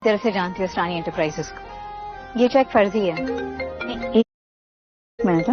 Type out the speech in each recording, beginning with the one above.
तरह से जानती हूँ असरानी एंटरप्राइजेस को। ये चेक फर्जी है। एक मिनट।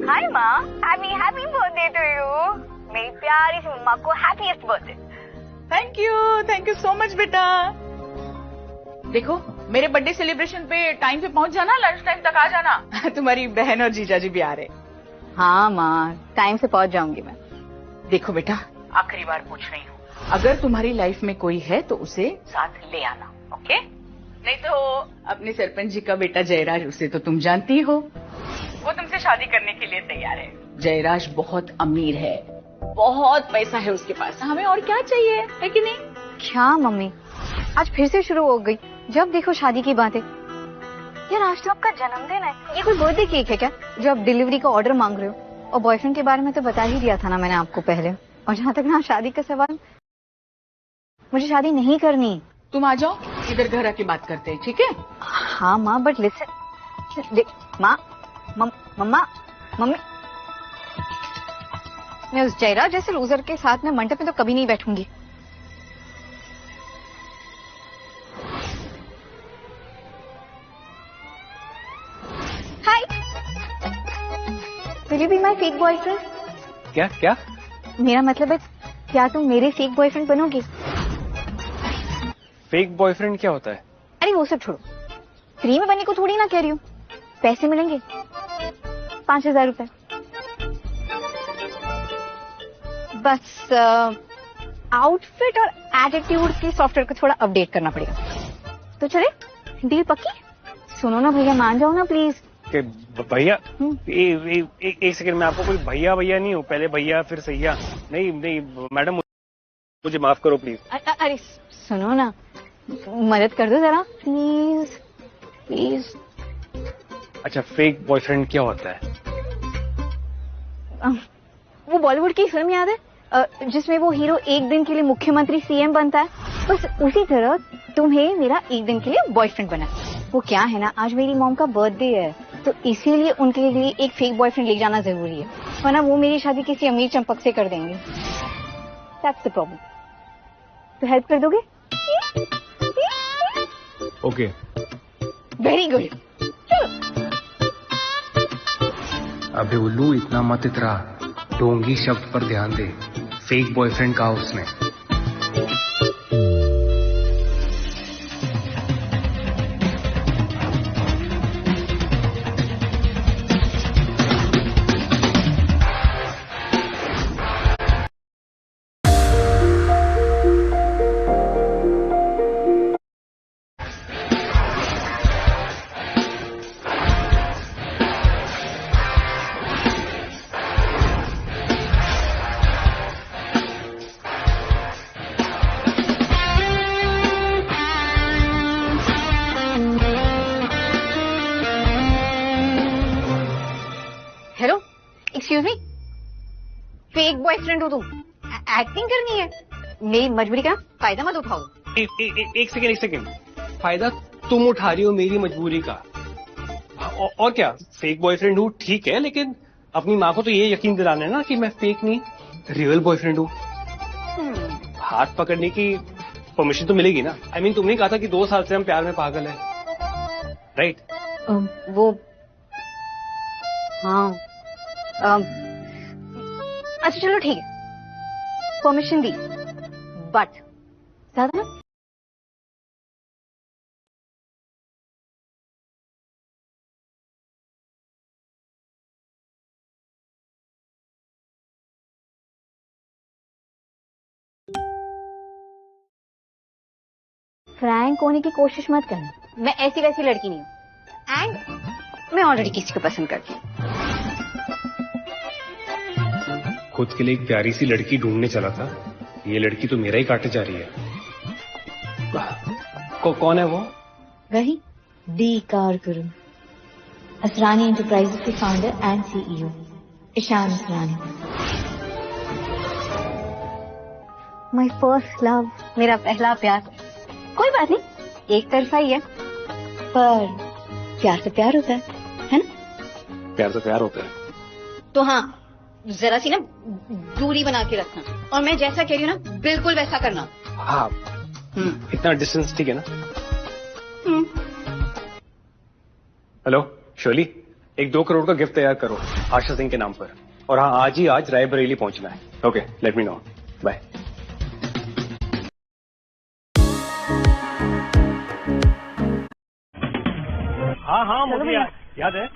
हाय माँ, हैप्पी बर्थडे टू यू। मेरी प्यारी सी मम्मा को happiest birthday. Thank you so much बेटा। देखो मेरे बर्थडे सेलिब्रेशन पे टाइम पे पहुंच जाना, लंच टाइम तक आ जाना। तुम्हारी बहन और जीजा जी भी आ रहे। हाँ माँ, टाइम से पहुंच जाऊंगी मैं। देखो बेटा, आखिरी बार पूछ रही हूँ, अगर तुम्हारी लाइफ में कोई है तो उसे साथ ले आना, ओके? नहीं तो अपने सरपंच जी का बेटा जयराज, उसे तो तुम जानती हो, वो तुमसे शादी करने के लिए तैयार है। जयराज बहुत अमीर है, बहुत पैसा है उसके पास, हमें और क्या चाहिए, है कि नहीं? क्या मम्मी, आज फिर से शुरू हो गई। जब देखो शादी की बातें। यार आज तो आपका जन्मदिन है, ये कोई बर्थडे केक है क्या जो आप डिलीवरी का ऑर्डर मांग रहे हो? और बॉयफ्रेंड के बारे में तो बता ही दिया था ना मैंने आपको पहले। और जहाँ तक ना शादी का सवाल, मुझे शादी नहीं करनी। तुम आ जाओ, इधर घर आके बात करते हैं, ठीक है? हाँ माँ, बट लिसन। माँ, मम्मा, मम्मी, मैं उस जयराज जैसे लूजर के साथ में मंडप में तो कभी नहीं बैठूंगी। Hi, will you be my fake boyfriend? क्या क्या? मेरा मतलब है, क्या तुम मेरे फेक बॉयफ्रेंड बनोगे? फेक बॉयफ्रेंड क्या होता है? अरे वो सब छोड़ो, फ्री में बनने को थोड़ी ना कह रही हूँ। पैसे मिलेंगे 5,000 रुपए। बस आउटफिट और एटीट्यूड के सॉफ्टवेयर को थोड़ा अपडेट करना पड़ेगा। तो चले, डील पक्की? सुनो ना भैया, मान जाओ ना प्लीज। भैया, एक सेकंड, मैं आपको कोई भैया नहीं हूँ। पहले भैया फिर सैया। नहीं मैडम, मुझे माफ करो प्लीज। अरे सुनो ना, मदद कर दो जरा प्लीज प्लीज। अच्छा, फेक बॉयफ्रेंड क्या होता है? वो बॉलीवुड की फिल्म याद है जिसमें वो हीरो एक दिन के लिए मुख्यमंत्री सीएम बनता है? बस उसी तरह तुम्हें मेरा एक दिन के लिए बॉयफ्रेंड बना। वो क्या है ना, आज मेरी मॉम का बर्थडे है, तो इसीलिए उनके लिए एक फेक बॉयफ्रेंड ले जाना जरूरी है, वरना वो मेरी शादी किसी अमीर चंपक से कर देंगे। That's the problem. तो हेल्प कर दोगे? Okay, very good. अबे उल्लू, इतना मत इतरा। ढोंगी शब्द पर ध्यान दे। फेक बॉयफ्रेंड कहा उसने। Hello, excuse me, fake boyfriend हो तुम? एक्टिंग करनी है? मेरी मजबूरी का फायदा मत उठाओ। एक सेकंड। फायदा तुम उठा रही हो मेरी मजबूरी का। और क्या, फेक बॉयफ्रेंड हूँ ठीक है, लेकिन अपनी माँ को तो ये यकीन दिलाना है ना कि मैं फेक नहीं, रियल बॉयफ्रेंड हूँ। हाथ पकड़ने की परमिशन तो मिलेगी ना? I mean, तुमने कहा था कि 2 साल से हम प्यार में पागल हैं, राइट? वो हाँ, अच्छा चलो ठीक है, परमिशन दी, बट ज्यादा ना। फ्रैंक होने की कोशिश मत करना, मैं ऐसी वैसी लड़की नहीं हूँ, एंड मैं ऑलरेडी किसी को पसंद करती हूँ। खुद के लिए एक प्यारी सी लड़की ढूंढने चला था, ये लड़की तो मेरा ही काटे जा रही है। कौन है वो? वही the car guru, Asrani enterprises के founder and CEO Ishaan Asrani. My first love, मेरा पहला प्यार। कोई बात नहीं, एक तरफा ही है, पर प्यार तो प्यार होता है ना? प्यार तो प्यार होता है। तो हाँ, जरा सी ना दूरी बना के रखना, और मैं जैसा कह रही हूँ ना बिल्कुल वैसा करना। हाँ, इतना डिस्टेंस ठीक है ना? हेलो शोली, एक 2 करोड़ का गिफ्ट तैयार करो आशा सिंह के नाम पर, और हाँ आज ही रायबरेली पहुंचना है। Okay, let me know, bye. हाँ मुझे याद है।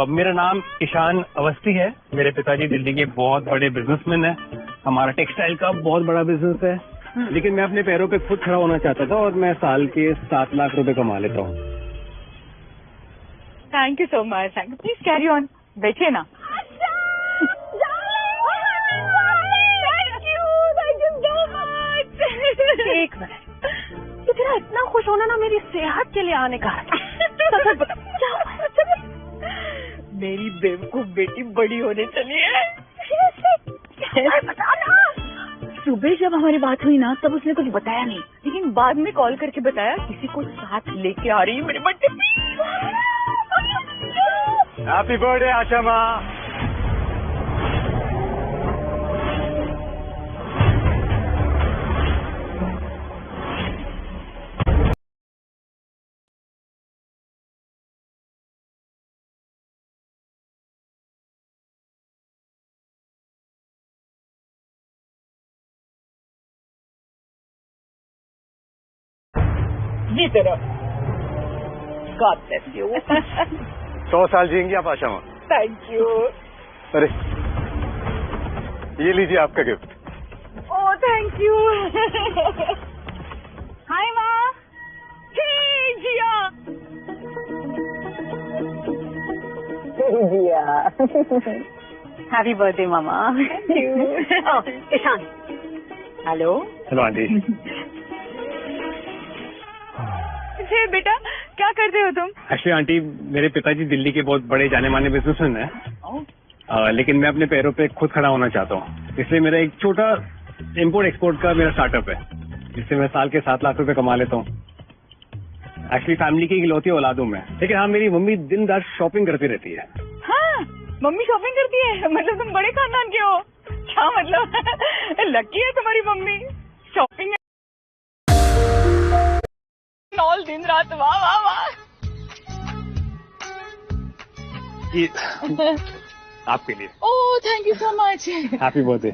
मेरा नाम ईशान अवस्थी है। मेरे पिताजी दिल्ली के बहुत बड़े बिजनेसमैन हैं। हमारा टेक्सटाइल का बहुत बड़ा बिजनेस है, लेकिन मैं अपने पैरों पे खुद खड़ा होना चाहता था, और मैं साल के 7 लाख रुपए कमा लेता हूँ। Thank you so much, thank you. Please carry on, बैठिए ना। एक मिनट, तो तेरा इतना खुश होना ना मेरी सेहत के लिए आने का है। मेरी बेवकूफ बेटी बड़ी होने चली है। बता ना। सुबह जब हमारी बात हुई ना तब उसने कुछ बताया नहीं, लेकिन बाद में कॉल करके बताया किसी को साथ लेके आ रही है मेरे बर्थडे पे। हैप्पी बर्थडे आशा माँ। जी तरह God bless you. 100 साल जिएंगी आप आशा माँ। Thank you. अरे ये लीजिए आपका gift. Oh thank you. Hi माँ। Hey Jiya. Jiya. Happy birthday mama. Thank you. Ishaan. Hello. Hello aunty. बेटा क्या करते हो तुम? एक्चुअली आंटी, मेरे पिताजी दिल्ली के बहुत बड़े जाने माने बिजनेसमैन हैं, लेकिन मैं अपने पैरों पे खुद खड़ा होना चाहता हूँ। इसलिए मेरा एक छोटा इम्पोर्ट एक्सपोर्ट का मेरा स्टार्टअप है, जिससे मैं साल के 7 लाख रुपए कमा लेता हूँ। एक्चुअली फैमिली की इकलौती औलाद हूँ मैं, लेकिन हाँ मेरी मम्मी दिन रात शॉपिंग करती रहती है। हाँ, मम्मी शॉपिंग करती है? मतलब तुम बड़े खानदान के हो? क्या मतलब? लकी है तुम्हारी मम्मी, शॉपिंग ऑल दिन रात। वाह वाह वाह। ये आपके लिए। ओह thank you so much. Happy birthday.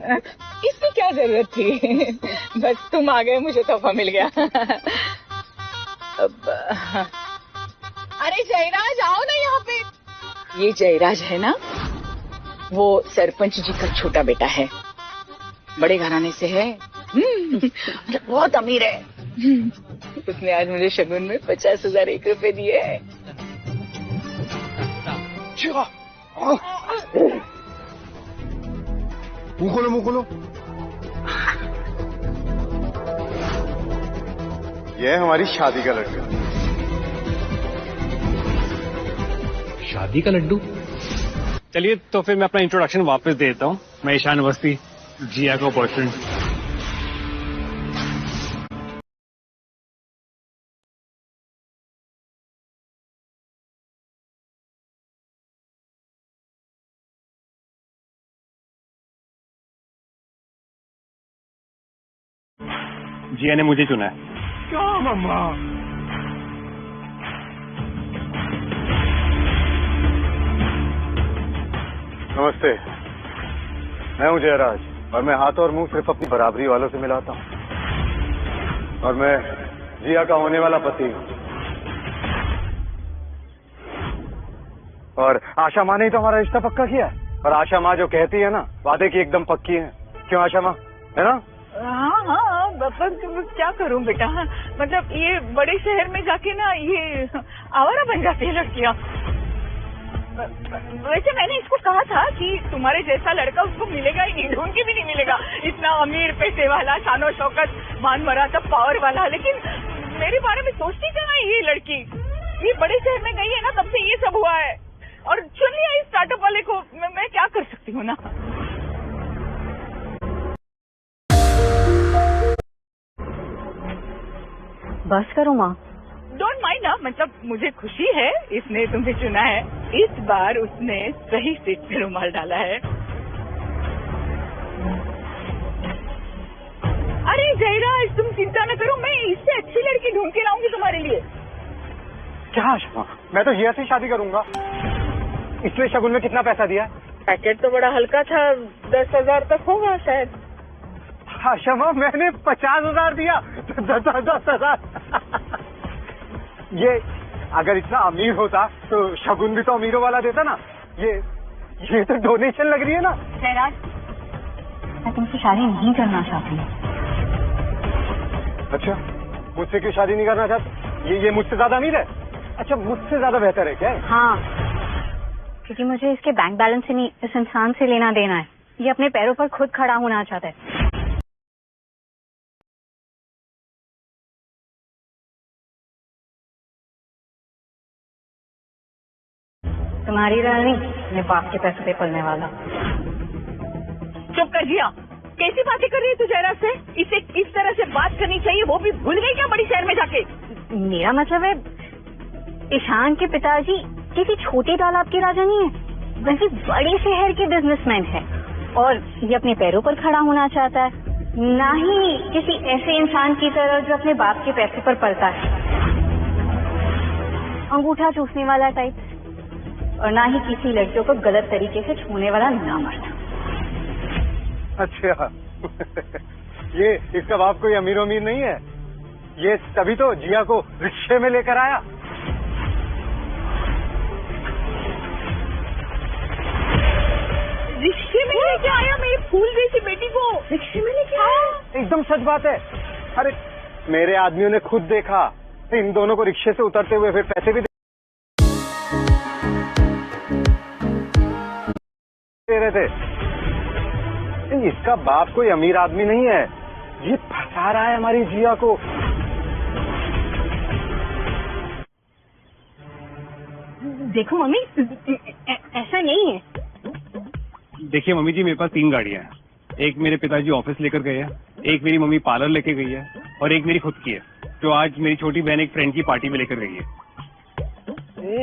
इसकी क्या जरूरत थी, बस तुम आ गए मुझे तोहफा मिल गया। अब अरे जयराज आओ ना यहाँ पे। ये जयराज है ना, वो सरपंच जी का छोटा बेटा है, बड़े घराने से है, बहुत अमीर है। उसने आज मुझे शगुन में 50,001 रुपए दिए हैं। मुंह खोलो। ये है हमारी शादी का लड्डू। शादी का लड्डू? चलिए तो फिर मैं अपना इंट्रोडक्शन वापस दे देता हूँ। मैं ईशान अवस्थी, जिया का बॉयफ्रेंड। जिया ने मुझे चुना है। क्या मम्मा? नमस्ते, मैं हूं जयराज, और मैं हाथ और मुंह सिर्फ अपनी बराबरी वालों से मिलाता हूं, और मैं जिया का होने वाला पति हूं। और आशा माँ ने ही तो हमारा रिश्ता पक्का किया है, और आशा माँ जो कहती है ना, वादे की एकदम पक्की है। क्यों आशा माँ, है ना? हाँ, पर क्या करूं बेटा, मतलब ये बड़े शहर में जाके ना ये आवारा बन जाती है लड़कियां। वैसे मैंने इसको कहा था कि तुम्हारे जैसा लड़का उसको मिलेगा ही नहीं, ढूंढ के भी नहीं मिलेगा, इतना अमीर, पैसे वाला, शानो शौकत, मान मराता, पावर वाला। लेकिन मेरे बारे में सोचती कहाँ है ये लड़की? ये बड़े शहर में गई है ना, तब से ये सब हुआ है, और चुन लिया इस स्टार्टअप वाले को। मैं क्या कर सकती हूँ ना। बस करो माँ। डोंट माइंड ना, मतलब मुझे खुशी है इसने तुम्हें चुना है। इस बार उसने सही सीट पे रुमाल डाला है। जयराज तुम चिंता न करो, मैं इससे अच्छी लड़की ढूंढ के लाऊंगी तुम्हारे लिए। क्या आशमा, मैं तो जिया से शादी करूंगा। इसलिए शगुन में कितना पैसा दिया? पैकेट तो बड़ा हल्का था, 10,000 तक होगा शायद। आशमा मैंने 50,000 दिया। 10,000। ये अगर इतना अमीर होता तो शगुन भी तो अमीरों वाला देता ना। ये तो डोनेशन लग रही है ना। जयराज, मैं तुमसे शादी नहीं करना चाहती हूँ। अच्छा, मुझसे क्यों शादी नहीं करना चाहते? ये मुझसे ज्यादा अमीर है? अच्छा, मुझसे ज्यादा बेहतर है क्या? हाँ, क्योंकि मुझे इसके बैंक बैलेंस से नहीं, इस इंसान से लेना देना है। ये अपने पैरों पर खुद खड़ा होना चाहता है। तुम्हारी रानी अपने बाप के पैसे पे पलने वाला। चुप कर जिया, कैसी बातें कर रही है तू जयराज से? इसे किस तरह से बात करनी चाहिए वो भी भूल गई क्या बड़ी शहर में जाके? मेरा मतलब है, ईशान के पिताजी किसी छोटे तालाब के राजा नहीं है, बल्कि बड़े शहर के बिजनेसमैन है। और ये अपने पैरों पर खड़ा होना चाहता है, ना ही किसी ऐसे इंसान की तरह जो अपने बाप के पैसे पर पलता है, अंगूठा चूसने वाला टाइप, और ना ही किसी लड़कियों को गलत तरीके से छूने वाला नामर्द। अच्छा ये इसका बाप कोई अमीर अमीर नहीं है। ये तभी तो जिया को रिक्शे में लेकर आया। रिक्शे में लेके आया मेरी फूल जैसी बेटी को? रिक्शे में लेके आया? एकदम सच बात है। अरे मेरे आदमियों ने खुद देखा इन दोनों को रिक्शे से उतरते हुए, फिर पैसे भी दे रहे थे। इसका बाप कोई अमीर आदमी नहीं है, ये फंसा रहा है हमारी जिया को। देखो मम्मी, ऐसा नहीं है। देखिए मम्मी जी, मेरे पास 3 गाड़ियां हैं। एक मेरे पिताजी ऑफिस लेकर गए हैं, एक मेरी मम्मी पार्लर लेके गई है, और एक मेरी खुद की है, जो आज मेरी छोटी बहन एक फ्रेंड की पार्टी में लेकर गई है।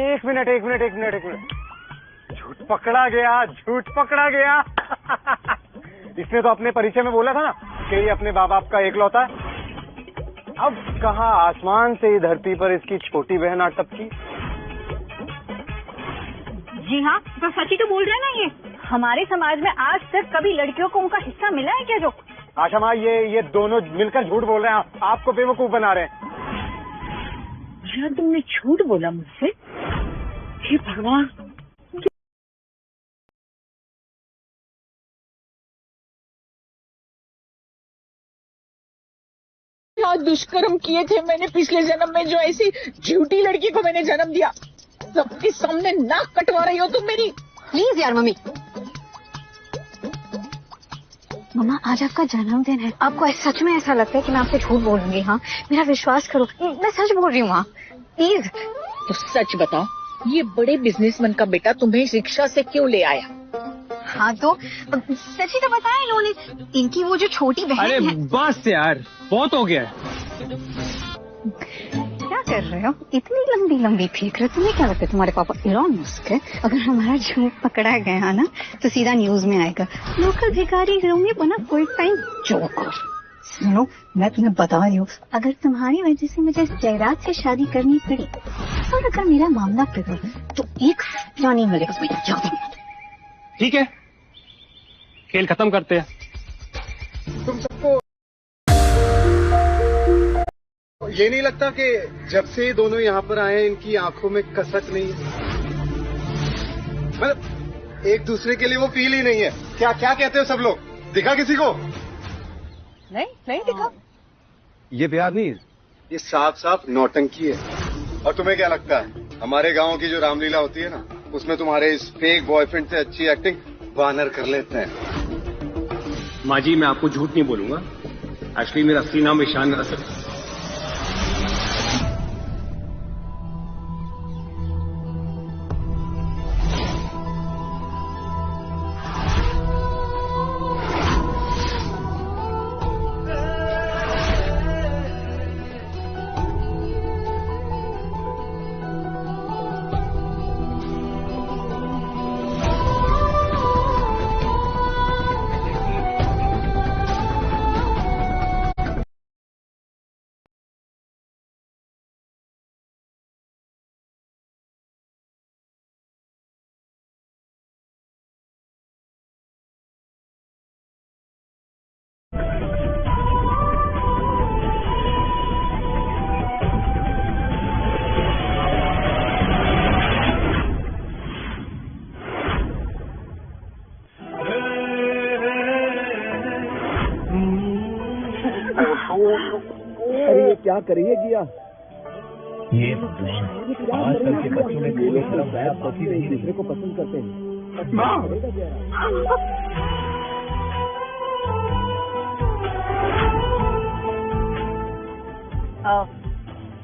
एक मिनट। झूठ पकड़ा गया। इसने तो अपने परिचय में बोला था ना कि ये अपने बाप बाप का एकलौता है। अब कहाँ आसमान से ही धरती पर इसकी छोटी बहन आ टपकी। जी हाँ, तो सच ही तो बोल रहे हैं ना। ये हमारे समाज में आज तक कभी लड़कियों को उनका हिस्सा मिला है क्या? जो आशा माँ, ये दोनों मिलकर झूठ बोल रहे हैं, आपको बेवकूफ बना रहे हैं। क्या तुमने झूठ बोला मुझसे? हे भगवान, क्या दुष्कर्म किए थे मैंने पिछले जन्म में, जो ऐसी झूठी लड़की को मैंने जन्म दिया। सबके सामने नाक कटवा रही हो तुम मेरी। प्लीज यार मम्मी। मम्मा, आज आपका जन्मदिन है। आपको सच में ऐसा लगता है कि मैं आपसे झूठ बोलूंगी? हाँ, मेरा विश्वास करो, मैं सच बोल रही हूँ। हाँ प्लीज। तो सच बताओ, ये बड़े बिजनेसमैन का बेटा तुम्हें इस रिक्शा से क्यों ले आया? हाँ तो सच ही तो बताया इन्होंने। इनकी वो जो छोटी बहन अरे है। बस यार, बहुत हो गया है। क्या कर रहे हो? इतनी लंबी फेंक रहे हो? तुम्हें क्या लगता है तुम्हारे पापा इलॉन मस्क है? अगर हमारा झूठ पकड़ा गया ना तो सीधा न्यूज में आएगा, लोकल भिखारी घरों में बना फुल टाइम जोकर। सुनो, मैं तुम्हें बता रही हूँ, अगर तुम्हारी वजह से मुझे जयराज से शादी करनी पड़ी और अगर मेरा मामला बिगड़ा तो एक रुपया नहीं मिलेगा तुम्हें, याद रखना। ठीक है, खेल खत्म करते हैं। तुम सबको ये नहीं लगता कि जब से ये दोनों यहाँ पर आए हैं इनकी आंखों में कसक नहीं है? मतलब एक दूसरे के लिए वो फील ही नहीं है। क्या कहते हो सब लोग? दिखा किसी को? नहीं दिखा। ये प्यार नहीं है, ये साफ साफ नौटंकी है। और तुम्हें क्या लगता है, हमारे गांव की जो रामलीला होती है ना, उसमें तुम्हारे इस फेक बॉयफ्रेंड से अच्छी एक्टिंग वानर कर लेते हैं। माँ जी, मैं आपको झूठ नहीं बोलूंगा। एक्चुअली मेरा असली नाम ईशान रसल अरे ये क्या करिए किया? ये आजकल के बच्चों में दोनों तरफ बैठ बच्चे एक दूसरे को पसंद करते हैं।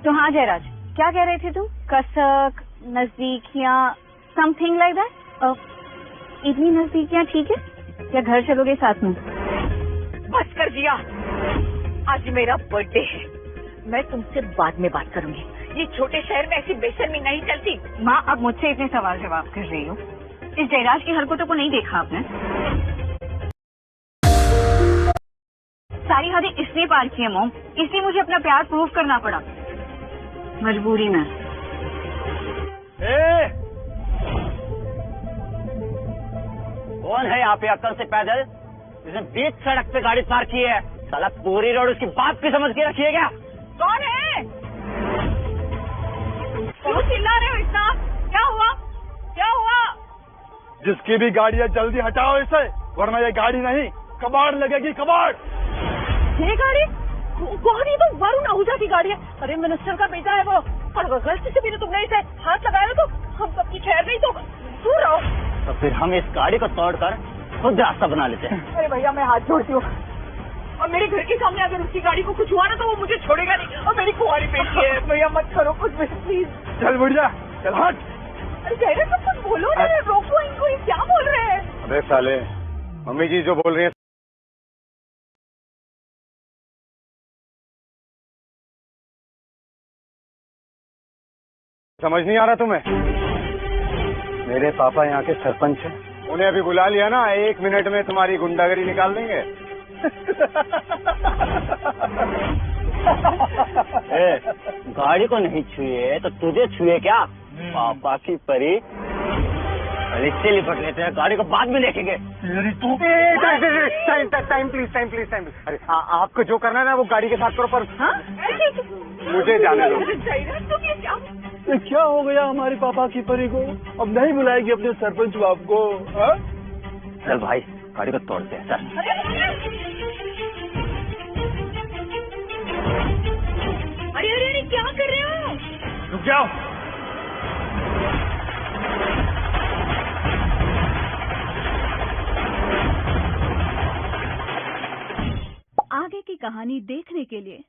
तो हाँ जयराज, क्या कह रहे थे तुम? कसक, नजदीकियाँ, समथिंग लाइक दैट। इतनी नजदीकियाँ ठीक है या घर चलोगे साथ में? बस कर दिया, आज मेरा बर्थडे है, मैं तुमसे बाद में बात करूंगी। ये छोटे शहर में ऐसी बेशर्मी नहीं चलती। माँ, अब मुझसे इतने सवाल जवाब कर रही हो, इस जयराज की हरकतों को नहीं देखा आपने? सारी हदें इसलिए पार की है मॉम, इसलिए मुझे अपना प्यार प्रूव करना पड़ा, मजबूरी में। कौन है यहाँ पे अक्ल से पैदल जिसने बीच सड़क पे गाड़ी पार्क की है? साला पूरी रोड उसकी बाप की समझ के रखी है क्या? कौन है? क्यों चिल्ला रहे हो इतना? क्या हुआ? क्या हुआ? जिसकी भी गाड़ी है जल्दी हटाओ इसे, वरना ये गाड़ी नहीं कबाड़ लगेगी, कबाड़। ये गाड़ी? कौन? ये तो वरुण आहूजा की गाड़ी है। अरे मिनिस्टर का बेटा है वो, और गलती से भी तो तुमने इसे हाथ लगाया तो हम सबकी खैर नहीं, तो दूर रहो। तो फिर हम इस गाड़ी को तोड़कर खुद रास्ता बना लेते हैं। अरे भैया, मैं हाथ जोड़ती हूँ, और मेरे घर के सामने अगर उसकी गाड़ी को कुछ हुआ ना तो वो मुझे छोड़ेगा नहीं, और मेरी कुंवारी बेटी है। भैया मत करो कुछ भी प्लीज। चल बुढ़िया, चल हट। अरे कह रहे तुम कुछ बोलो ना, रोको इनको, ये क्या बोल रहे हैं? अबे साले, मम्मी जी जो बोल रही है समझ नहीं आ रहा तुम्हें? मेरे पापा यहाँ के सरपंच हैं, उन्हें अभी बुला लिया ना, 1 मिनट में तुम्हारी गुंडागरी निकाल देंगे। गाड़ी को नहीं छुए तो तुझे छुए क्या? पापा की परी। रिश्ते लिपट लेते हैं, गाड़ी को बाद में देखेंगे। Time please. अरे आपको जो करना है ना वो गाड़ी के साथ करो, पर मुझे जाने दो। क्या हो गया हमारे पापा की परी को? अब नहीं बुलाएगी अपने सरपंच बाप को? चल भाई, गाड़ी को तोड़ते हैं। चल। अरे क्या कर रहे हो? रुक जाओ। आगे की कहानी देखने के लिए